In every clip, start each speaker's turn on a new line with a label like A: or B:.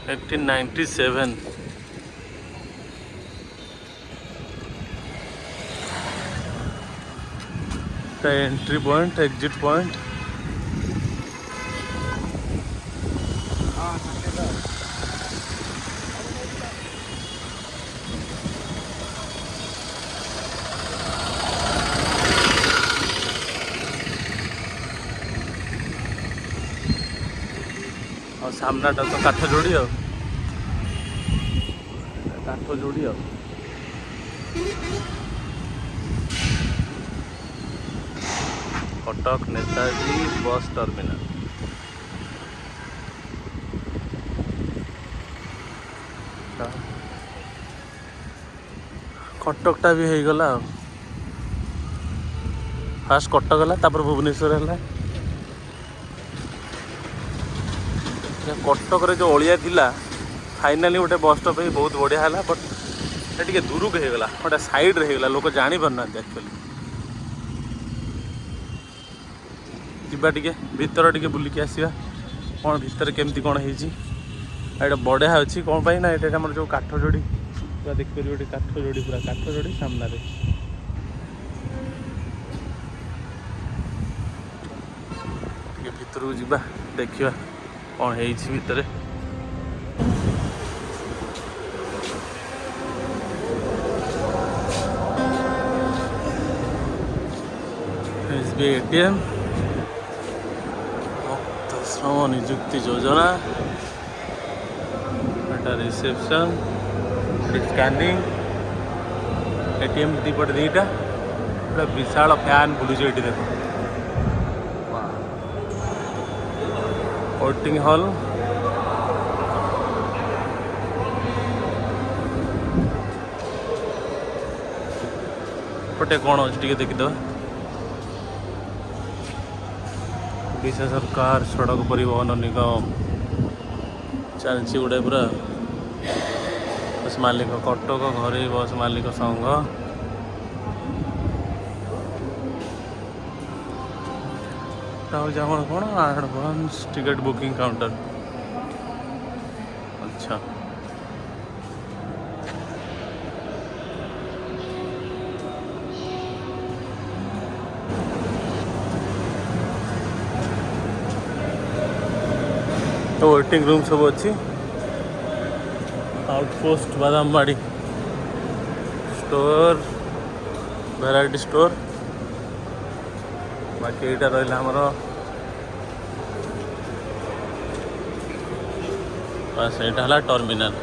A: 1897 entry point exit point और सामनाटा तो काठ जोड़ी काठ जोड़ी कटक नेताजी बस टर्मिनाल कटकटा भी हो गला फास्ट कटक गला तापर भुवनेश्वर है कटक रे जो अलिया थिला फाइनाली गोटे बस स्टॉप ही बहुत बढ़िया है बट टे दूर को होगला गोटे साइड रे होगला लोक जानी पारना एक्चुअली जीवा टिके भीतर टिके बुलिकी आसवा कौन भीतर केमती कौन है बढ़िया अच्छी कौन पाई ना ये आम जो काठ जोड़ी पूरा देखिए गोटे काठ जोड़ी पूरा काठ जोड़ी सामने भीतर को जीवा देखा कौन है भितर SBI ATM श्रम निजुक्ति योजना रिसेप्शन स्कैनिंग ATM दीपट दीटा पूरा विशाल फैन बुलूच ये देख वोटिंग हॉल पटे कौन अच्छे देखीद ओडिशा सरकार सड़क परिवहन निगम चलती गोटे पूरा बस मालिक कटक घर बस मालिक संघ कौन एडवांस टिकट बुकिंग काउंटर अच्छा तो वेटिंग रूम सब अच्छी outpost Badambadi store variety store बाकी यहाँ रहा आमर बस यहाँ टर्मिनाल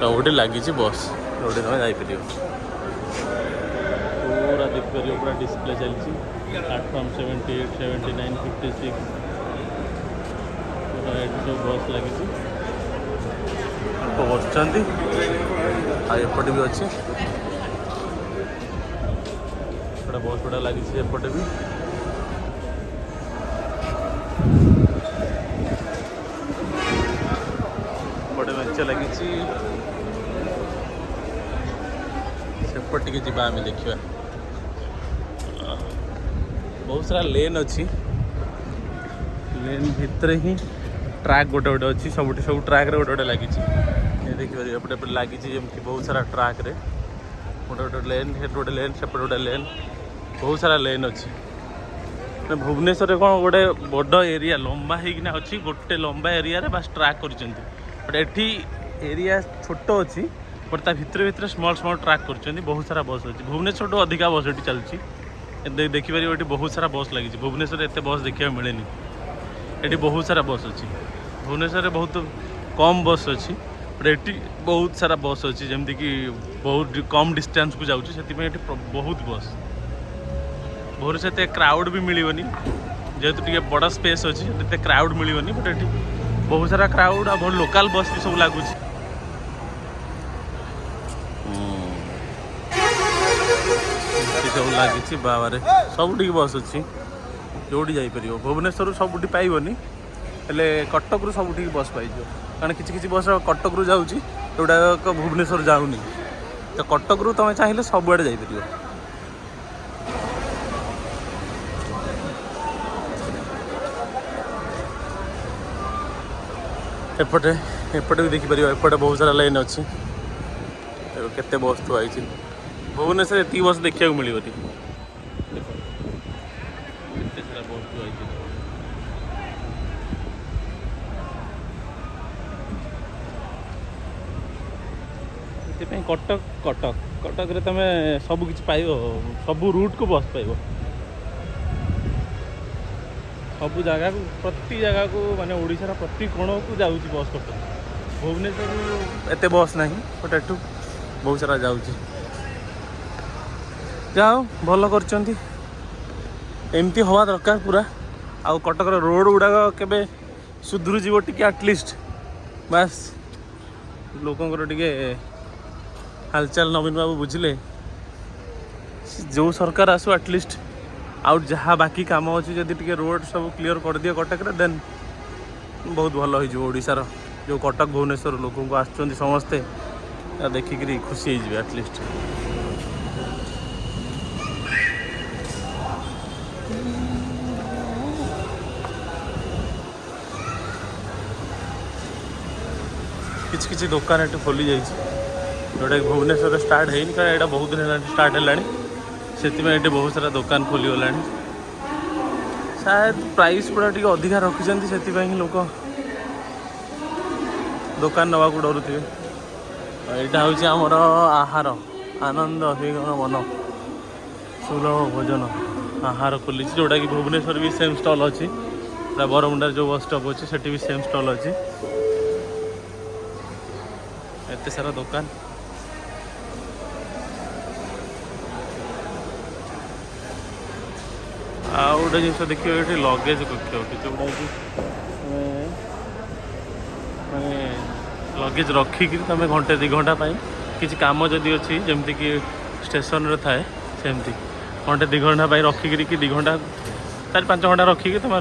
A: गोटे लगी बस जोटे तुम जापर पूरा देखिपर पूरा डिस्प्ले चलती प्लाटफॉर्म 78 79 56 सब बस लगी बस एपटे भी अच्छे बस गुड़ा लगी एपटे भी एपटे बेंच लगी सेपट टे जा देखा बहुत सारा लेन अच्छी लेन भितर ही ट्रैक गोटे गोटे अच्छी सब ट्रैक रे गोटे गोटे लगी देखिए एपटे लगी जमी बहुत सारा ट्रैक रे गोटे गोटे लेन हे गोटे लेन सेपटे गोटे लेन बहुत सारा लेन अच्छी भुवनेश्वर कौन गोटे बड़ एरिया लंबा होना अच्छी गोटे लंबा एरिया रे बास ट्रैक कर एरिया छोट अच्छी बट ता भितर स्मॉल स्मॉल ट्रैक कर बहुत सारा बस अच्छी भुवनेश्वर तो अधिका बस ये चलती देखिपर ये बहुत सारा बस लगी भुवनेश्वर एत बस देखा मिले ये बहुत सारा बस अच्छी भुवनेश्वर में बहुत कम बस अच्छी बट ये बहुत सारा बस अच्छी जमती कि बहुत कम डिस्टेंस को जाऊँगी से बहुत बस भुवनेश्वर एत क्राउड भी मिलनी जेहेतु टे बड़ स्पेस अच्छी एत क्राउड मिलनी बट ये बहुत सारा क्राउड आ बहुत लोकल बस भी सब लगुच सब लगी बाबा सबुठ बस अच्छी जोड़ी जापर भुवनेश्वर सबुठ पाइबनी हेले कटक रू सबुठ बस पाई कारण किसी बस कटक रू जाऊँगी जोड़ाक भुवनेश्वर जाऊनी तो कटक रू तुम चाहिए सबुआड़े जापर एपटे एपटे भी देखिपर एपटे बहुत सारा लाइन अच्छी केते बस थुआई भुवनेश्वर ये बस देखा मिले केते सारा बस थुआई कटक कटक कटक रे तुम सब किसी पाइब सब रूट को बस पाइब सब जगह को प्रति जगह को माने ओडिशार प्रति कोण को जाऊँगी बस कटक भुवनेश्वर एत बस ना बट एठू बहुत सारा जाऊँगी जाओ भल करमती हवा दरकार पूरा आउ कटक रोड गुड़ाक केबे सुधुरी जीव टिके एटलिस्ट बास लोकंर टिके हालचाल नवीन बाबू बुझिले जो सरकार आसु एटलिस्ट आउट जहाँ बाकी काम अच्छी जदि टिके रोड सब क्लीयर कर दिए कटक रे देन बहुत भल हो ओडिशार जो कटक भुवनेश्वर लोक आसुँच समस्ते देखिक खुशी हो एटलिस्ट किसी दुकान ये खोली जाइए जोटा कि भुवनेश्वर स्टार्ट है कारण यहाँ बहुत दिन स्टार्ट है से बहुत सारा दुकान खोलीगला शायद प्राइस गुड़ा टी अधिका रखिंट से लोक दुकान नवा को डरुवे यहाँ हूँ आमर आहार आनंद मन सुलभ भोजन आहार खोली जोटा कि भुवनेश्वर भी सेम स्टल अच्छी बरमुंडार जो बस स्टॉप अच्छी से भी सेम स्टल अच्छी एत सारा दुकान आउ गोटे जिन देखिए ये लगेज कक्ष जोटा कि माने लगेज रखिक तुम घंटे 2 घंटा किसी काम जदि अच्छी जमती कि स्टेशन रे थाए सेमती घंटे 2 घंटा रखिक कि 2 घंटा 4-5 घंटा रखिक तुम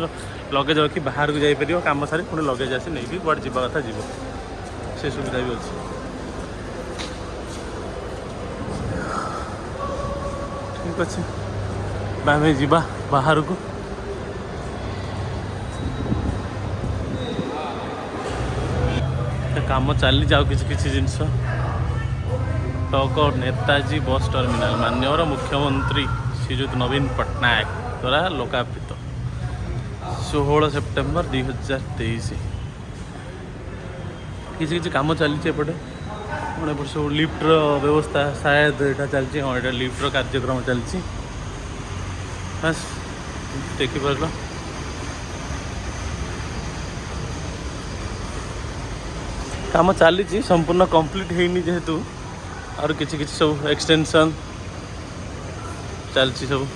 A: लगेज रखी बाहर को जापर कम सारी पुणी लगेज आसी नहीं कौट जा कथा जीव से सुविधा भी अच्छी ठीक अच्छे आम जा बाहर को काम चली जाओ किसी जिनस टक नेताजी बस टर्मिनाल माननीय मुख्यमंत्री श्रीजुत नवीन पट्टनायक द्वारा लोकार्पित 16 सेप्टेम्बर 2023 किसी काम चली एपटे सब लिफ्टर व्यवस्था शायद यहाँ चलती हाँ यहाँ लिफ्टर कार्यक्रम चलती बस देखिपार काम चली संपूर्ण कंप्लीट होनी जेहेतु और किसी सब एक्सटेंशन चलती सब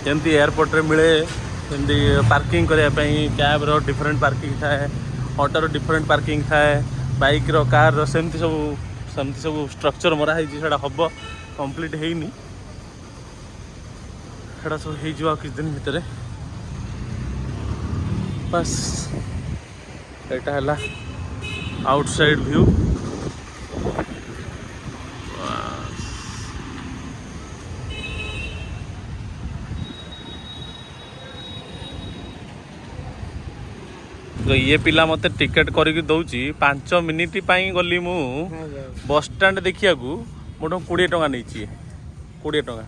A: जमती एयरपोर्ट रे मिले जमती पार्किंग करने कैब रो डिफरेंट पार्किंग थाए ऑटो रो डिफरेंट पार्किंग थाए बाइक रो कार रो सेमती सब स्ट्रक्चर मराई से हम कंप्लीट होनी सब हो किस दिन भितर बस यहाँ है आउटसाइड व्यू तो ये पिला मते टिकेट करके दौची 5 मिनिट गली मु बस स्टैंड देखिया मोट 20 टंका नहीं 20 टंका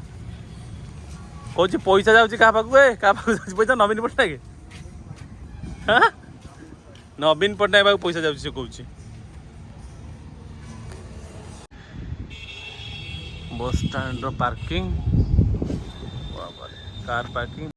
A: कौन पैसा जाऊँगी क्या पैसा नवीन पट्टनायक हाँ नवीन पट्टनायक पैसा जाऊँगी से कौन bus stand parking car parking